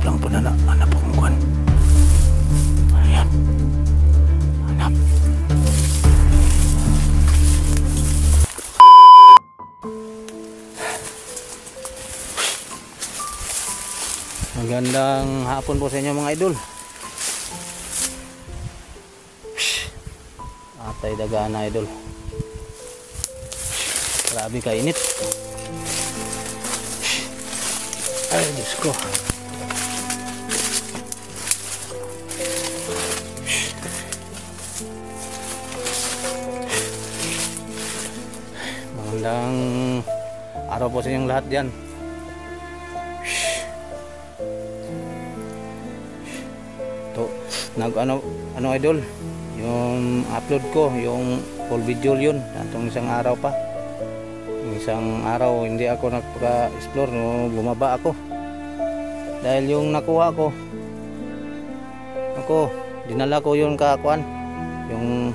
lang po na hanap akong kwan. Ayan. Hanap. Magandang hapon po sa inyo mga idol. Atay daga na idol. Grabe kainit. Ay, Diyos ko. Magandang araw po sa inyong lahat dyan. Ito, ano idol, yung upload ko, yung full video yun, atong isang araw pa. Isang araw hindi ako nagpa-explore, no, bumaba ako dahil yung nakuha ko dinala ko yung kakuan, yung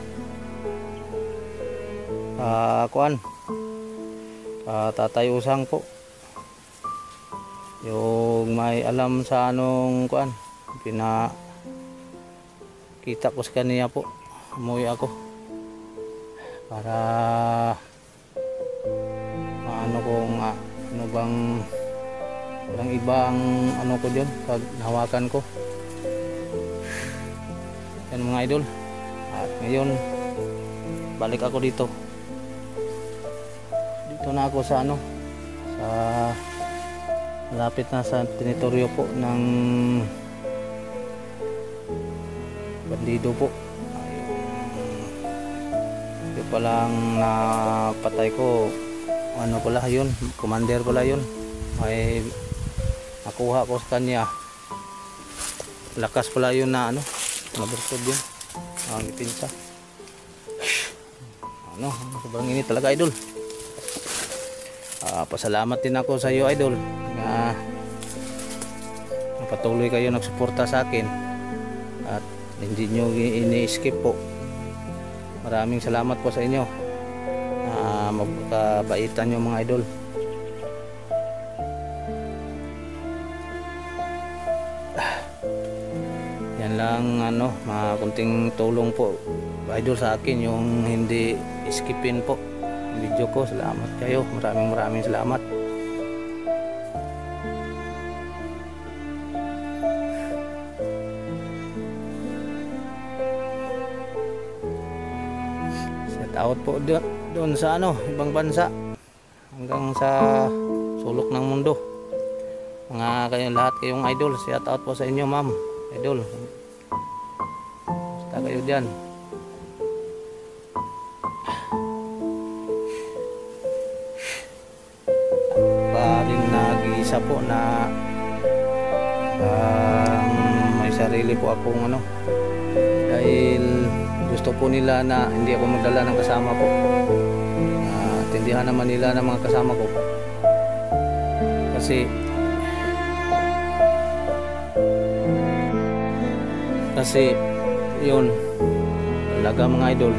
kuan, Tatay Usang po, yung may alam sa anong kuan, pinakita ko sa kanya po. Umuwi ako para ano kung ano bang walang ibang ano ko dyan pag nahawakan ko yan mga idol. At ngayon balik ako dito na ako sa ano, sa malapit na sa teritoryo po ng bandido po. Yung palang napatay ko, ano pala yun, commander pala yun, may nakuha ko sa kanya. Lakas pala yun na ano, nabursod yun ang ipinsa. Ano, sobrang init talaga idol. Pasalamat din ako sa iyo idol na patuloy kayo nagsuporta sa akin at hindi nyo ini-skip po. Maraming salamat po sa inyo. Magkabaitan nyo mga idol. Yan lang ano, mga kunting tulong po idol sa akin, yung hindi skipin po video ko. Salamat kayo, maraming salamat. Shout out po doon sa ano, ibang bansa hanggang sa sulok ng mundo. Mga kayong lahat, kayong idol, shout out po sa inyo ma'am idol. Basta kayo dyan. Rin nag-iisa po na may sarili po akong ano, dahil gusto po nila na hindi ako magdala ng kasama po. Tindihan naman nila ng mga kasama ko kasi yun talaga mga idol,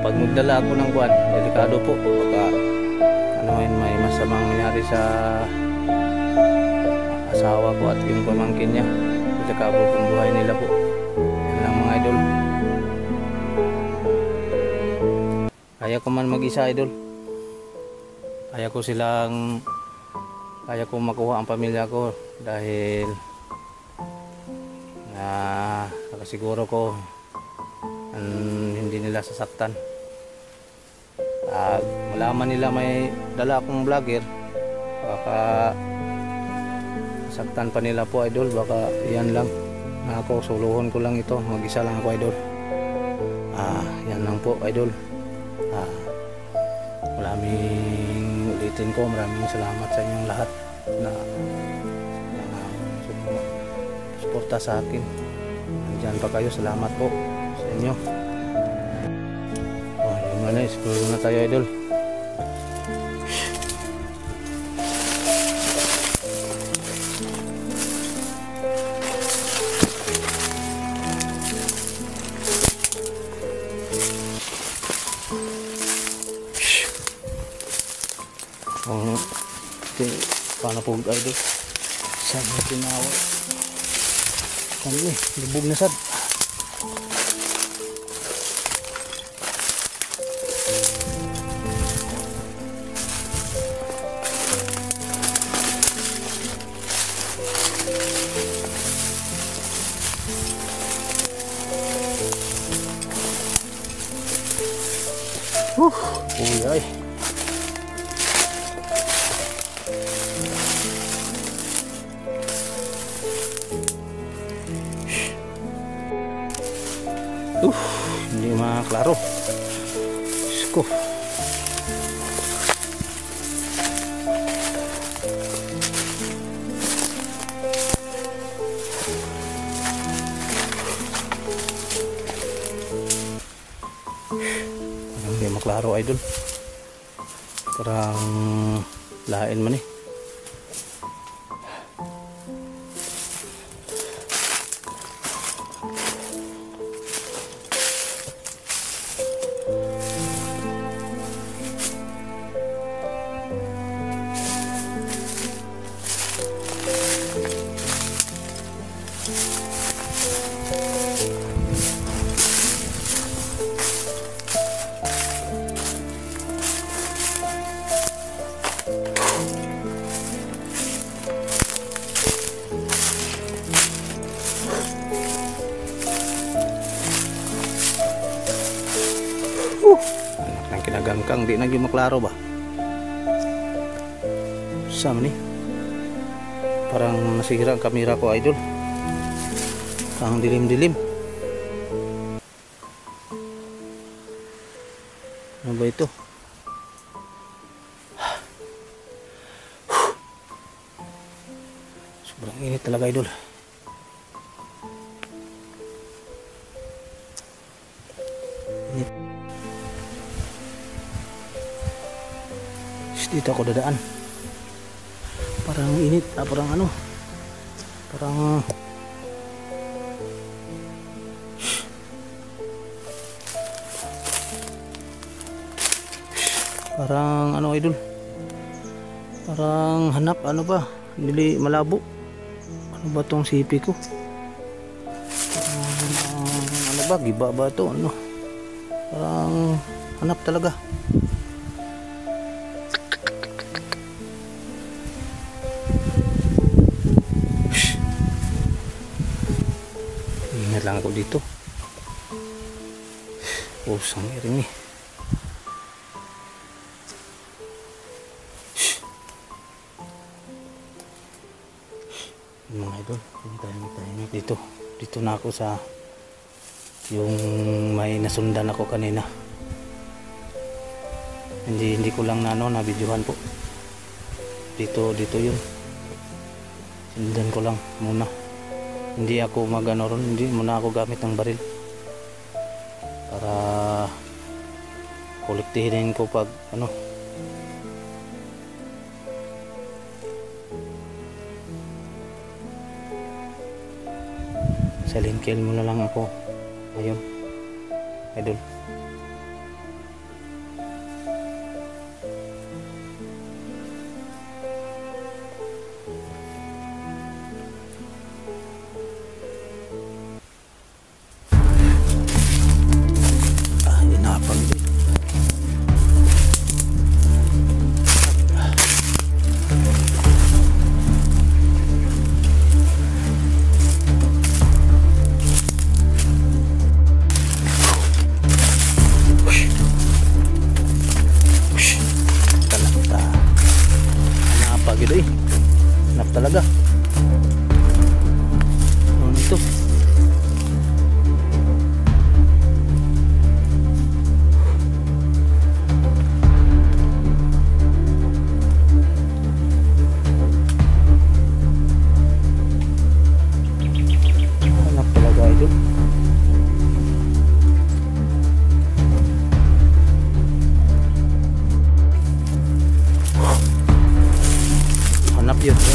pag magdala ako ng buwan, delikado po, baka ano yun, may masamang nangyari sa asawa ko at yung pamangkin niya, sa kabutong buhay nila po. Yan lang mga idol. Kaya ko man mag-isa idol, kaya ko makuha ang pamilya ko dahil nakasiguro ko hindi nila sasaktan. Malaman nila may dala akong vlogger, baka saktan pa nila po idol. Baka yan lang na ako, suluhon ko lang ito, mag-isa lang ako idol. Yan lang po idol. Ulitin ko, maraming salamat sa inyong lahat na suporta sa akin. Nandiyan pa kayo, salamat po sa inyo. Yung ano, explore na tayo idol. Paano po idol? sad na tinawa. Kami, lubog na sad. Uy ay. Hindi makaklaro. Sko. Hindi maklaro idol. Parang lain man eh. Anak ng kinagangkang di naging maklaro ba? Sama ni. Parang nasira ang kamera ko idol. Ang dilim-dilim. Ano ba ito? Sobrang init talaga idol. Init. Dito ako dadaan. Parang init, parang ano? Parang ano idol? Parang hanap ano ba? Dili malabo. Ano ba tong sipi ko? Ano ba? Giba ba to? Ano? Parang hanap talaga. Ingat lang ako dito. Pusang iring eh. Mga idol, tahimik dito na ako sa yung may nasundan ako kanina. Hindi ko lang na videohan po. Dito yun. Sundan ko lang muna. Hindi ako magano ron, hindi muna ako gamit ng baril. Para kolektihin ko pag ano. Silent kill muna lang ako. Ayun. Idol. Inapang din. Gitu eh. Hanap talaga. Ano ito? Hanap talaga ito. Hanap yun.